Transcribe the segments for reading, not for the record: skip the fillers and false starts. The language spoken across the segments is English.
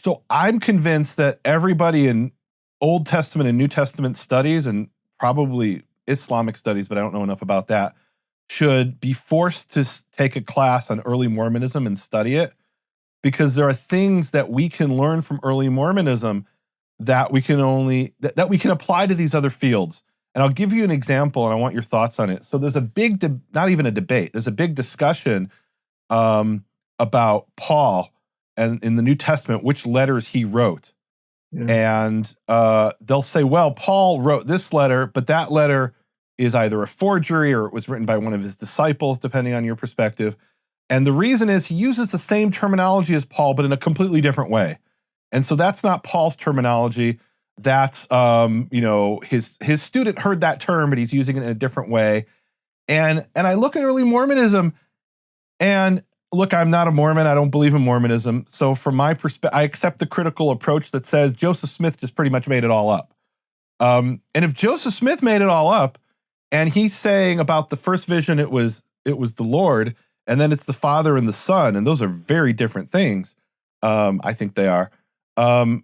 So I'm convinced that everybody in Old Testament and New Testament studies, and probably Islamic studies, but I don't know enough about that, should be forced to take a class on early Mormonism and study it, because there are things that we can learn from early Mormonism that we can that we can apply to these other fields. And I'll give you an example, and I want your thoughts on it. So there's a big, not even a debate, there's a big discussion about Paul and in the New Testament, which letters he wrote. Yeah. And they'll say, well, Paul wrote this letter, but that letter is either a forgery or it was written by one of his disciples, depending on your perspective. And the reason is he uses the same terminology as Paul, but in a completely different way. And so that's not Paul's terminology. That's, his student heard that term, but he's using it in a different way. And I look at early Mormonism, and look, I'm not a Mormon. I don't believe in Mormonism. So from my perspective, I accept the critical approach that says Joseph Smith just pretty much made it all up. And if Joseph Smith made it all up, and he's saying about the first vision, it was the Lord, and then it's the Father and the Son, and those are very different things. I think they are. And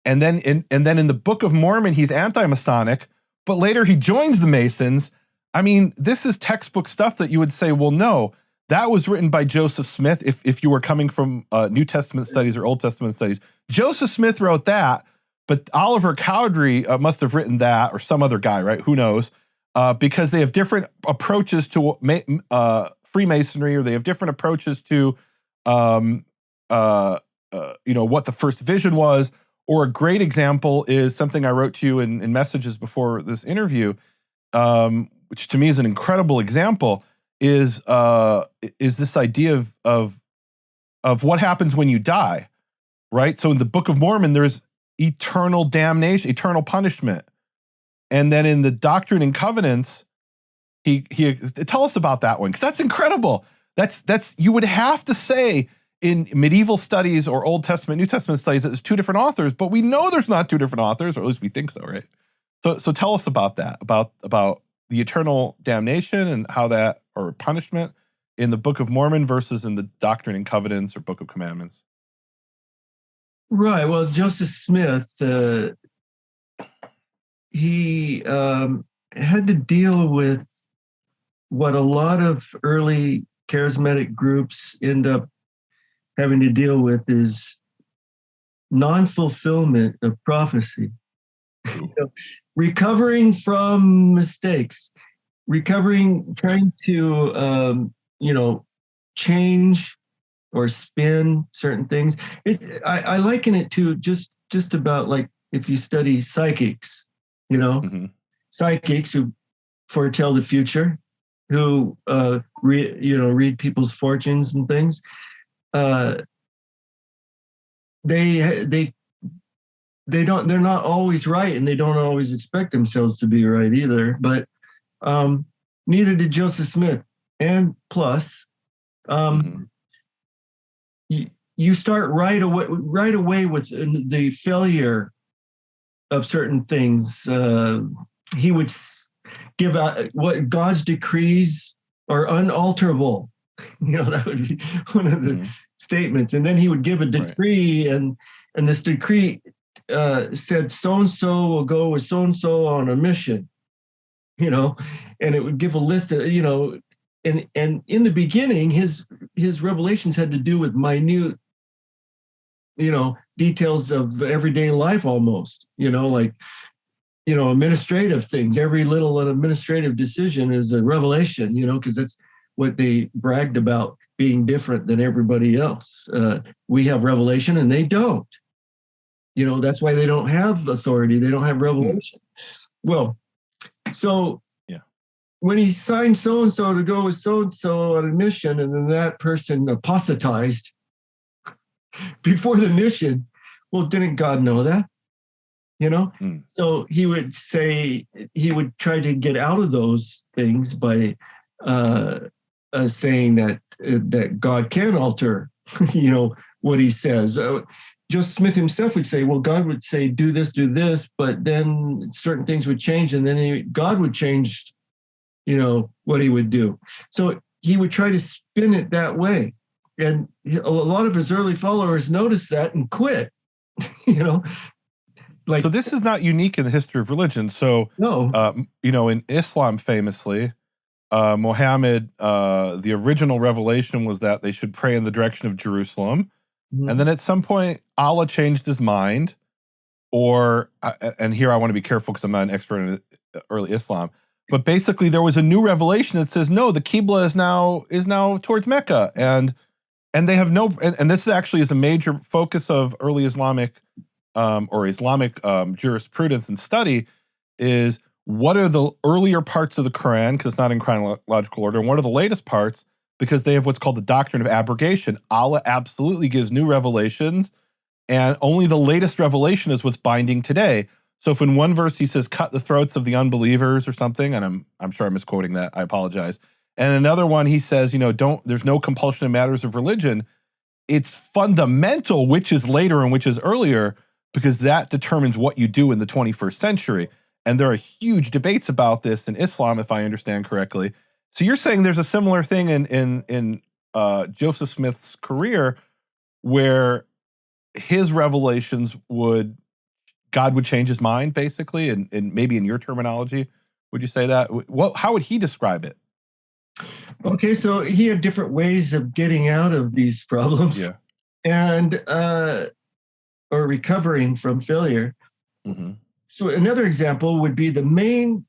then in the Book of Mormon, he's anti-Masonic, but later he joins the Masons. I mean, this is textbook stuff that you would say, well, no, that was written by Joseph Smith. If you were coming from New Testament studies or Old Testament studies, Joseph Smith wrote that, but Oliver Cowdery must have written that, or some other guy, right? Who knows? Because they have different approaches to Freemasonry, or they have different approaches to, what the first vision was. Or a great example is something I wrote to you in messages before this interview, which to me is an incredible example, is this idea of what happens when you die, right? So in the Book of Mormon, there's eternal damnation, eternal punishment. And then in the Doctrine and Covenants, he tell us about that one, because that's incredible. That's you would have to say in medieval studies or Old Testament, New Testament studies that there's two different authors, but we know there's not two different authors, or at least we think so, right? So tell us about that, about the eternal damnation and how that, or punishment, in the Book of Mormon versus in the Doctrine and Covenants or Book of Commandments. Right. Well, Joseph Smith, he had to deal with what a lot of early charismatic groups end up having to deal with, is non-fulfillment of prophecy. Recovering from mistakes, trying to change or spin certain things. I liken it to just about like if you study psychics, psychics who foretell the future, who read people's fortunes and things. They're not always right, and they don't always expect themselves to be right either. But neither did Joseph Smith. And plus, you start right away with the failure of certain things. He would give out what God's decrees are unalterable. That would be one of the statements. And then he would give a decree, and this decree said so-and-so will go with so-and-so on a mission, and it would give a list of, and in the beginning, his revelations had to do with minute, details of everyday life almost, administrative things. Every little administrative decision is a revelation, because that's what they bragged about, being different than everybody else. We have revelation and they don't. That's why they don't have authority. They don't have revelation. Well, so when he signed so-and-so to go with so-and-so on a mission, and then that person apostatized before the mission, well, didn't God know that? So he would try to get out of those things by saying that God can alter, what he says. Joseph Smith himself would say, well, God would say, do this, but then certain things would change, and then God would change, what he would do. So he would try to spin it that way. And a lot of his early followers noticed that and quit. You know, like, So this is not unique in the history of religion. So, no. in Islam, famously, Muhammad, the original revelation was that they should pray in the direction of Jerusalem. And then at some point, Allah changed his mind. And here I want to be careful because I'm not an expert in early Islam. But basically, there was a new revelation that says, no, the Qibla is now towards Mecca. And they have no, and this actually is a major focus of early Islamic jurisprudence and study, is what are the earlier parts of the Quran, because it's not in chronological order, and what are the latest parts, because they have what's called the doctrine of abrogation. Allah absolutely gives new revelations, and only the latest revelation is what's binding today. So if in one verse he says, cut the throats of the unbelievers or something, and I'm sure I'm misquoting that, I apologize. And another one he says, there's no compulsion in matters of religion. It's fundamental which is later and which is earlier, because that determines what you do in the 21st century. And there are huge debates about this in Islam, if I understand correctly. So you're saying there's a similar thing in Joseph Smith's career, where his revelations God would change his mind, basically, and maybe in your terminology, would you say that? How would he describe it? Okay, so he had different ways of getting out of these problems, and or recovering from failure. Mm-hmm. So another example would be the main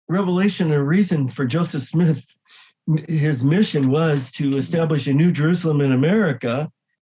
revelation or reason for Joseph Smith. His mission was to establish a New Jerusalem in America,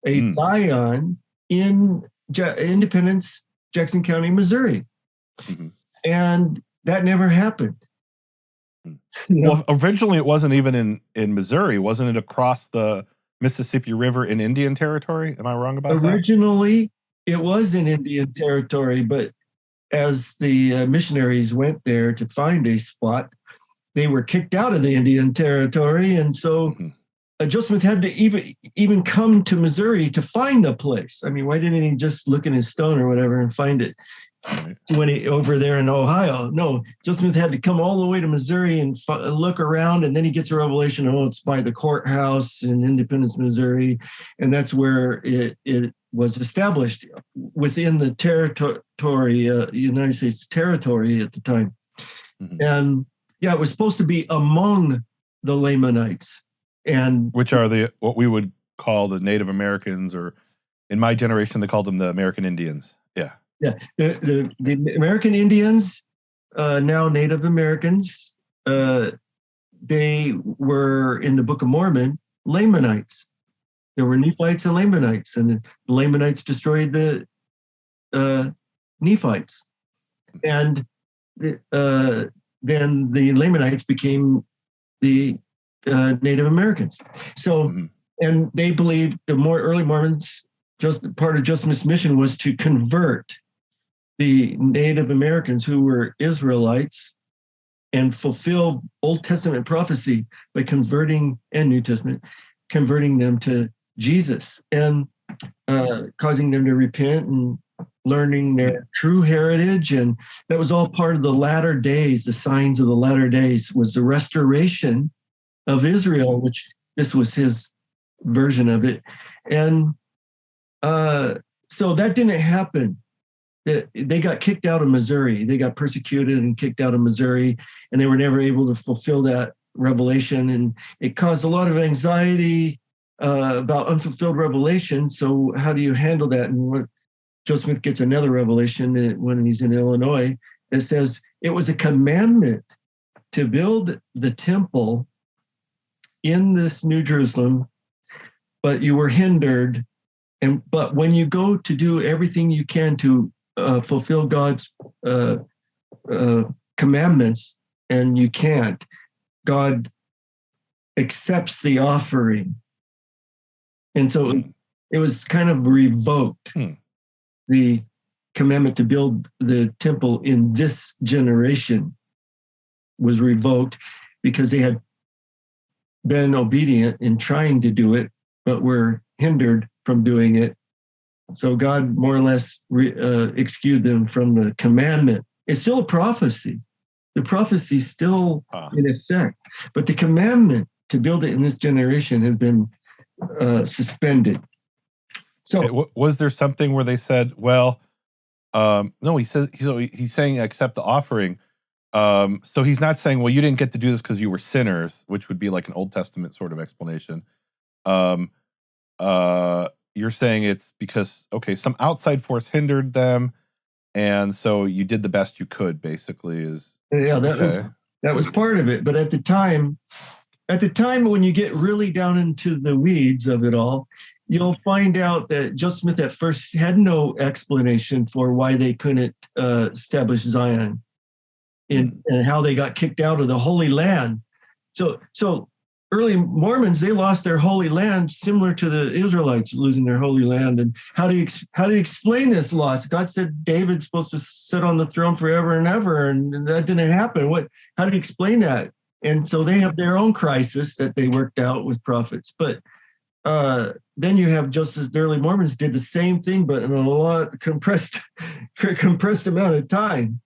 a Zion in Independence, Jackson County, Missouri. Mm-hmm. And that never happened. Well, originally it wasn't even in Missouri. Wasn't it across the Mississippi River in Indian Territory? Am I wrong about that? Originally, it was in Indian Territory, but as the missionaries went there to find a spot, they were kicked out of the Indian Territory. And so Joseph Smith had to even come to Missouri to find the place. I mean, why didn't he just look in his stone or whatever and find it when he over there in Ohio? No, Joseph Smith had to come all the way to Missouri and look around, and then he gets a revelation, it's by the courthouse in Independence, Missouri, and that's where it was established within the territory, United States territory at the time. And it was supposed to be among the Lamanites, and which are what we would call the Native Americans, or in my generation they called them the American Indians. Yeah. The American Indians, now Native Americans, they were in the Book of Mormon Lamanites. There were Nephites and Lamanites, and the Lamanites destroyed the Nephites, and then the Lamanites became the Native Americans. So, and they believed the early Mormons, just part of Joseph Smith's mission was to convert the Native Americans who were Israelites and fulfill Old Testament prophecy by converting, and New Testament, converting them to Jesus and causing them to repent and learning their true heritage. And that was all part of the latter days. The signs of the latter days was the restoration of Israel, which this was his version of it. And so that didn't happen. They got kicked out of Missouri. They got persecuted and kicked out of Missouri, and they were never able to fulfill that revelation. And it caused a lot of anxiety about unfulfilled revelation. So how do you handle that? And what Joseph Smith gets another revelation when he's in Illinois. It says it was a commandment to build the temple in this New Jerusalem, but you were hindered. But when you go to do everything you can to fulfill God's commandments, and you can't, God accepts the offering. And so it was kind of revoked. The commandment to build the temple in this generation was revoked because they had been obedient in trying to do it, but were hindered from doing it. So God more or less excused them from the commandment. It's still a prophecy. The prophecy is still in effect, but the commandment to build it in this generation has been suspended. So was there something where they said, well, no, he says he's saying accept the offering. So he's not saying, well, you didn't get to do this because you were sinners, which would be like an Old Testament sort of explanation. Um, you're saying it's because, okay, some outside force hindered them, and so you did the best you could, basically, is yeah, okay. that was part of it. But at the time when you get really down into the weeds of it all, you'll find out that Joseph Smith at first had no explanation for why they couldn't establish Zion and how they got kicked out of the Holy Land. So early Mormons, they lost their Holy Land similar to the Israelites losing their Holy Land. And how do you explain this loss? God said David's supposed to sit on the throne forever and ever, and that didn't happen. How do you explain that? And so they have their own crisis that they worked out with prophets. But then you have just as the early Mormons did the same thing, but in a lot compressed amount of time.